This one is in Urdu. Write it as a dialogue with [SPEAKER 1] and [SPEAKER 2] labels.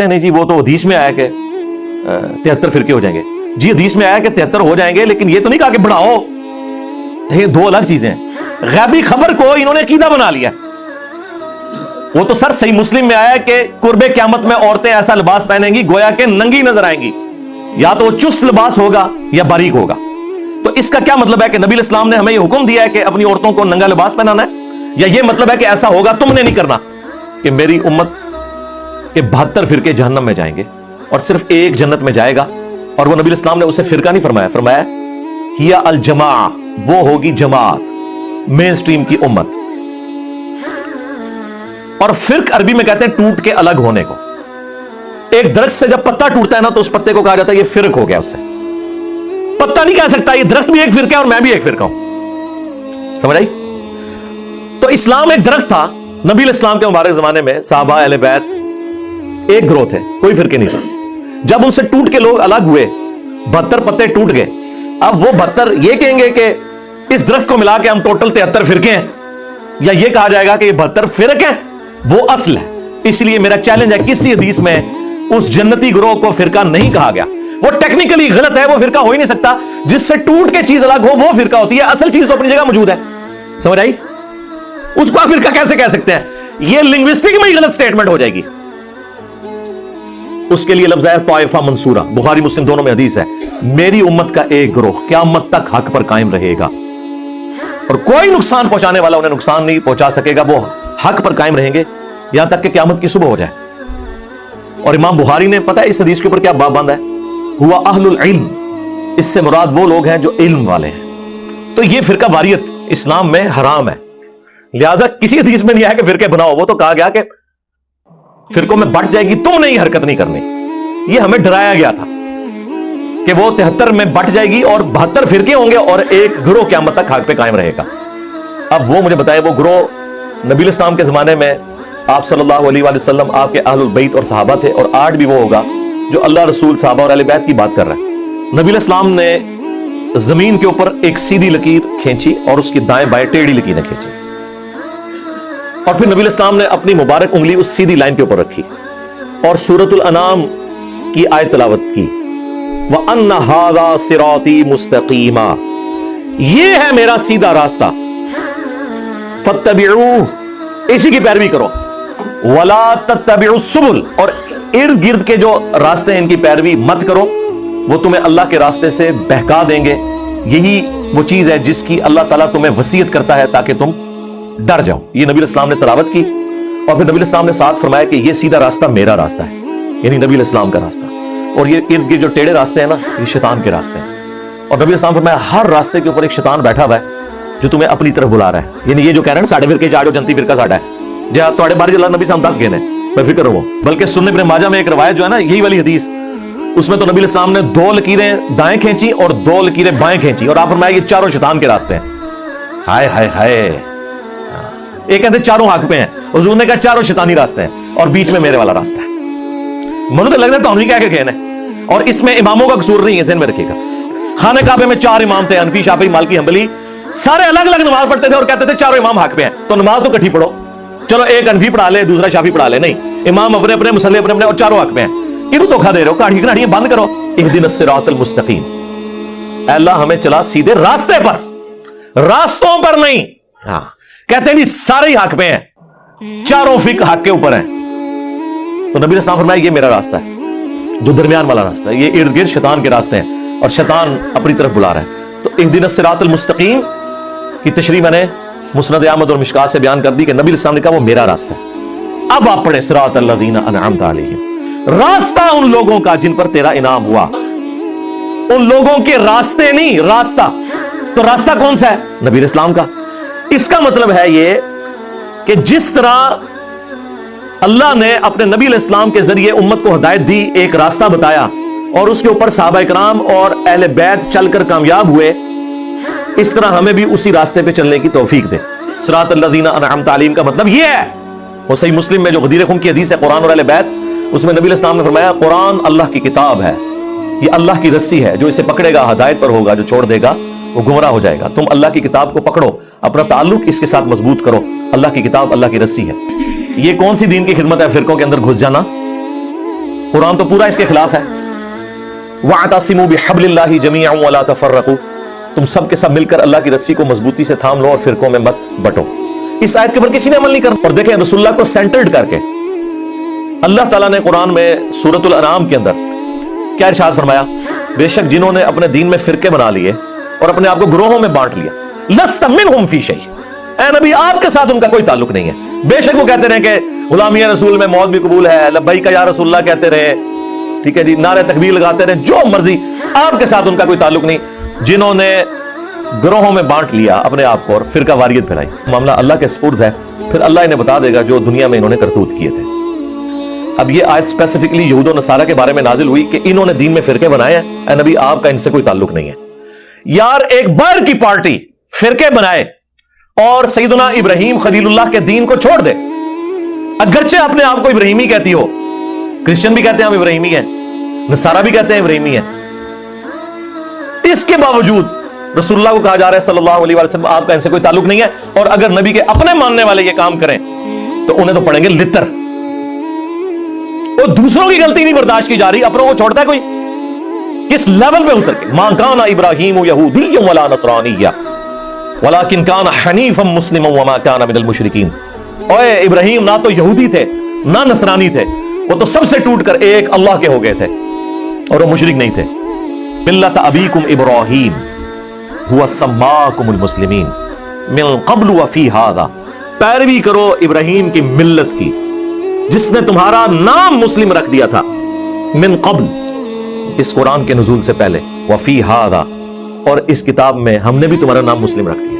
[SPEAKER 1] کہتے ہیں نہیں جی وہ تو حدیث میں آیا کہ 73 فرقے ہو جائیں گے. جی حدیث میں آیا کہ 73 ہو جائیں گے, لیکن یہ تو نہیں کہا کہ بڑھاؤ. یہ دو الگ چیزیں ہیں. غیبی خبر کو انہوں نے عقیدہ بنا لیا. وہ تو سر صحیح مسلم میں آیا کہ قرب قیامت میں عورتیں ایسا لباس پہنیں گی گویا کہ ننگی نظر آئیں گی, یا تو وہ چست لباس ہوگا یا باریک ہوگا. تو اس کا کیا مطلب ہے کہ نبی الاسلام نے ہمیں یہ حکم دیا ہے کہ اپنی عورتوں کو ننگا لباس پہنانا ہے, یا یہ مطلب ہے کہ ایسا ہوگا تم نے نہیں کرنا کہ میری امت کے 72 فرقے جہنم میں جائیں گے اور صرف ایک جنت میں جائے گا؟ اور وہ نبی الاسلام نے اسے فرقہ نہیں فرمایا, فرمایا ہی الجماع, وہ ہوگی جماعت, مین سٹریم کی امت. اور فرق عربی میں کہتے ہیں ٹوٹ کے الگ ہونے کو. ایک درخت سے جب پتا ٹوٹتا ہے نا تو اس پتے کو کہا جاتا ہے یہ فرق ہو گیا. اس سے پتا نہیں کہہ سکتا یہ درخت بھی ایک فرقہ ہے اور میں بھی ایک فرقہ ہوں. سمجھ آئی؟ تو اسلام ایک درخت تھا. نبی الاسلام کے مبارک زمانے میں صحابہ اہل بیت ایک گروہ تھے, کوئی فرقے نہیں تھا. جب ان سے ٹوٹ کے لوگ الگ ہوئے, 72 پتے ٹوٹ گئے, اب وہ 72 یہ کہیں گے کہ اس درخت کو ملا کے ہم ٹوٹل 73 فرقے ہیں, یا یہ کہا جائے گا کہ یہ 72 فرق ہیں وہ اصل ہے. اس لیے میرا چیلنج ہے, کسی حدیث میں اس جنتی گروہ کو فرقہ نہیں کہا گیا. وہ ٹیکنیکلی غلط ہے, وہ فرقہ ہو ہی نہیں سکتا. جس سے ٹوٹ کے چیز الگ ہو وہ فرقہ ہوتی ہے, اصل چیز تو اپنی جگہ موجود ہے. سمجھ آئی؟ اس کو آپ فرقہ کیسے کہہ سکتے ہیں؟ یہ لنگوسٹک میں ہی غلط سٹیٹمنٹ ہو جائے گی. اس کے لیے لفظ ہے طائفہ منصورہ, بخاری مسلم دونوں میں حدیث ہے, میری امت کا ایک گروہ قیامت تک حق پر قائم رہے گا اور کوئی نقصان پہنچانے والا انہیں نقصان نہیں پہنچا سکے گا. وہ حق پر قائم رہیں گے یہاں تک کہ قیامت کی صبح ہو جائے. اور امام بخاری نے پتہ ہے اس حدیث کے اوپر کیا باب باندھا ہے؟ ہوا اہل العلم, اس سے مراد وہ لوگ ہیں جو علم والے ہیں. تو یہ فرقہ واریت اسلام میں حرام ہے. لہٰذا کسی حدیث میں نہیں آیا کہ فرقے بناؤ, وہ تو کہا گیا کہ فرقوں میں بٹ جائے گی, تم نے یہ حرکت نہیں کرنی. یہ ہمیں ڈرایا گیا تھا کہ وہ 73 میں بٹ جائے گی اور 72 فرقے ہوں گے اور ایک گروہ قیامت تک حق پہ قائم رہے گا. اب وہ مجھے بتائے وہ گروہ نبی الاسلام کے زمانے میں آپ صلی اللہ علیہ وآلہ وسلم, آپ کے اہل البیت اور صحابہ تھے, اور آج بھی وہ ہوگا جو اللہ رسول صحابہ اور اہل بیت کی بات کر رہا ہے. نبی الاسلام نے زمین کے اوپر ایک سیدھی لکیر کھینچی اور اس کی دائیں بائیں ٹیڑھی لکیریں کھینچی, اور پھر نبی الاسلام نے اپنی مبارک انگلی اس سیدھی لائن کے اوپر رکھی اور سورۃ الانعام کی آیت تلاوت کی, وَأَنَّ هَذَا صِرَاطِي مُسْتَقِيمًا, یہ ہے میرا سیدھا راستہ, فَاتَّبِعُوهُ, اسی کی پیروی کرو, وَلَا تَتَّبِعُوا السُّبُلَ, اور ارد گرد کے جو راستے ہیں ان کی پیروی مت کرو, وہ تمہیں اللہ کے راستے سے بہکا دیں گے. یہی وہ چیز ہے جس کی اللہ تعالیٰ تمہیں وصیت کرتا ہے تاکہ تم ڈر جاؤ. یہ نبی الاسلام نے تلاوت کی, اور پھر نبی الاسلام نے ساتھ فرمایا کہ یہ سیدھا راستہ میرا راستہ ہے, یعنی نبی الاسلام کا راستہ, اور یہ ارد گرد جو ٹیڑھے راستے ہیں نا یہ شیطان کے راستے ہیں. اور نبی الاسلام فرمایا ہر راستے کے اوپر ایک شیطان بیٹھا ہوا ہے جو تمہیں اپنی طرف بلا رہا ہے. یعنی یہ جو کہہ رہے ہیں ساڑھے فرقے جاڑو جنتی فرقہ ساڑھا ہے, جہاں تھوڑے بارے اللہ نبی صاحب 10 گئے بے فکر ہو. بلکہ سنن ابن ماجہ میں ایک روایت جو ہے نا یہی والی حدیث, اس میں تو نبی الاسلام نے 2 لکیریں دائیں کھینچی اور 2 لکیریں بائیں کھینچی, اور آپ فرمایا یہ چاروں شیطان کے راستے ہیں. ہائے ہائے ہائے, ایک کہتے چاروں حق پہ ہیں, حضور نے کہا چاروں شیطانی راستے ہیں اور بیچ میں میرے والا راستہ ہے. مجھے تو لگتا ہے تو ہم نہیں کہہ کے کہنے, اور اس میں اماموں کا قصور نہیں ہے, ذہن میں رکھیے گا. خانہ کعبے میں 4 امام تھے, حنفی شافعی مالکی حنبلی, سارے الگ الگ نماز پڑھتے تھے اور کہتے تھے چاروں امام حق پہ ہیں, تو نماز تو کٹھی پڑھو, چلو ایک حنفی پڑھا لے دوسرا شافعی پڑھا لے, نہیں, امام اپنے اپنے مصلی اپنے اپنے اور چاروں حق پہ ہیں. انہوں دھوکا دے رہے ہو, کاڑیاں بند کرو. اہدنا الصراط المستقیم, اے اللہ ہمیں چلا سیدھے راستے پر, راستوں پر نہیں. ہاں کہتے ہیں نہیں سارے ہی حق پہ ہیں, چاروں فقہ حق کے اوپر ہیں. تو نبی الاسلام فرمایا یہ میرا راستہ ہے جو درمیان والا راستہ ہے, یہ ارد گرد شیطان کے راستے ہیں اور شیطان اپنی طرف بلا رہا ہے. تو اہدنا الصراط المستقیم کی تشریح میں نے مسند احمد اور مشکات سے بیان کر دی کہ نبی الاسلام نے کہا وہ میرا راستہ ہے. اب آپ پڑھیں صراط الذین انعمت علیہم, راستہ ان لوگوں کا جن پر تیرا انعام ہوا. ان لوگوں کے راستے نہیں, راستہ. تو راستہ کون سا ہے؟ نبی الاسلام کا. اس کا مطلب ہے یہ کہ جس طرح اللہ نے اپنے نبی علیہ السلام کے ذریعے امت کو ہدایت دی, ایک راستہ بتایا, اور اس کے اوپر صحابہ اکرام اور اہل بیت چل کر کامیاب ہوئے, اس طرح ہمیں بھی اسی راستے پہ چلنے کی توفیق دے. صراط الذین انعمت علیہم کا مطلب یہ ہے. وہ صحیح مسلم میں جو غدیر خم کی حدیث ہے قرآن اور اہل بیت, اس میں نبی علیہ السلام نے فرمایا قرآن اللہ کی کتاب ہے, یہ اللہ کی رسی ہے, جو اسے پکڑے گا ہدایت پر ہوگا, جو چھوڑ دے گا وہ گمراہ ہو جائے گا. تم اللہ کی کتاب کو پکڑو, اپنا تعلق اس کے ساتھ مضبوط کرو. اللہ کی کتاب اللہ کی رسی ہے. یہ کون سی دین کی خدمت ہے؟ فرقوں کے اندر گھس جانا, قرآن تو پورا اس کے خلاف ہے. وَاعْتَصِمُوا بِحَبْلِ اللَّهِ جَمِيعًا وَلَا تَفَرَّقُوا، تم سب کے سب مل کر اللہ کی رسی کو مضبوطی سے تھام لو اور فرقوں میں مت بٹو. اس آیت کے اوپر کسی نے عمل نہیں کرنا. اور دیکھیں رسول اللہ کو سینٹرڈ کر کے اللہ تعالیٰ نے قرآن میں سورۃ الانعام کے اندر کیا ارشاد فرمایا؟ بے شک جنہوں نے اپنے دین میں فرقے بنا لیے اور اپنے آپ کو گروہوں میں بانٹ لیا، لست منہم فی شیء، اے نبی آپ کے ساتھ ان کا کوئی تعلق نہیں ہے. بے شک وہ کہتے رہے کہ غلامی رسول میں موت بھی قبول ہے، لبیک یا رسول اللہ کہتے رہے، ٹھیک ہے جی، نعرہ تکبیر لگاتے رہے، جو مرضی، آپ کے ساتھ ان کا کوئی تعلق نہیں. جنہوں نے گروہوں میں بانٹ لیا اپنے آپ کو اور فرقہ واریت پھیلائی، معاملہ اللہ کے سپرد ہے. پھر اللہ انہیں بتا دے گا جو دنیا میں انہوں نے کرتوت کیے تھے. اب یہ آیت اسپیسیفکلی یہود و نصارہ کے بارے میں نازل ہوئی کہ انہوں نے دین میں فرقے بنائے ہیں. اے نبی آپ کا ان سے کوئی تعلق نہیں ہے. یار ایک بار کی پارٹی فرقے بنائے اور سیدنا ابراہیم خلیل اللہ کے دین کو چھوڑ دے، اگرچہ اپنے آپ کو ابراہیمی کہتی ہو، کرسچن بھی کہتے ہیں ہم ابراہیمی ہیں، نصارہ بھی کہتے ہیں ابراہیمی ہیں، اس کے باوجود رسول اللہ کو کہا جا رہا ہے صلی اللہ علیہ وسلم آپ کا ان سے کوئی تعلق نہیں ہے. اور اگر نبی کے اپنے ماننے والے یہ کام کریں تو انہیں تو پڑیں گے لتر. وہ دوسروں کی غلطی نہیں برداشت کی جا رہی، اپنوں کو چھوڑتا ہے کوئی؟ کس لیول پہ اتر کے؟ ما کان ابراہیم یہودی ولا نصرانی ولکن کان حنیفا مسلما وما کان من المشرکین. اوے ابراہیم نہ تو یہودی تھے نہ نصرانی تھے، وہ تو سب سے ٹوٹ کر ایک اللہ کے ہو گئے تھے اور وہ مشرک نہیں تھے. ملت ابیکم ابراہیم هو سماکم المسلمین من قبل وفی ھذا، پیروی کرو ابراہیم کی ملت کی جس نے تمہارا نام مسلم رکھ دیا تھا، من قبل اس قرآن کے نزول سے پہلے، وفی ھذا اور اس کتاب میں ہم نے بھی تمہارا نام مسلم رکھ دیا.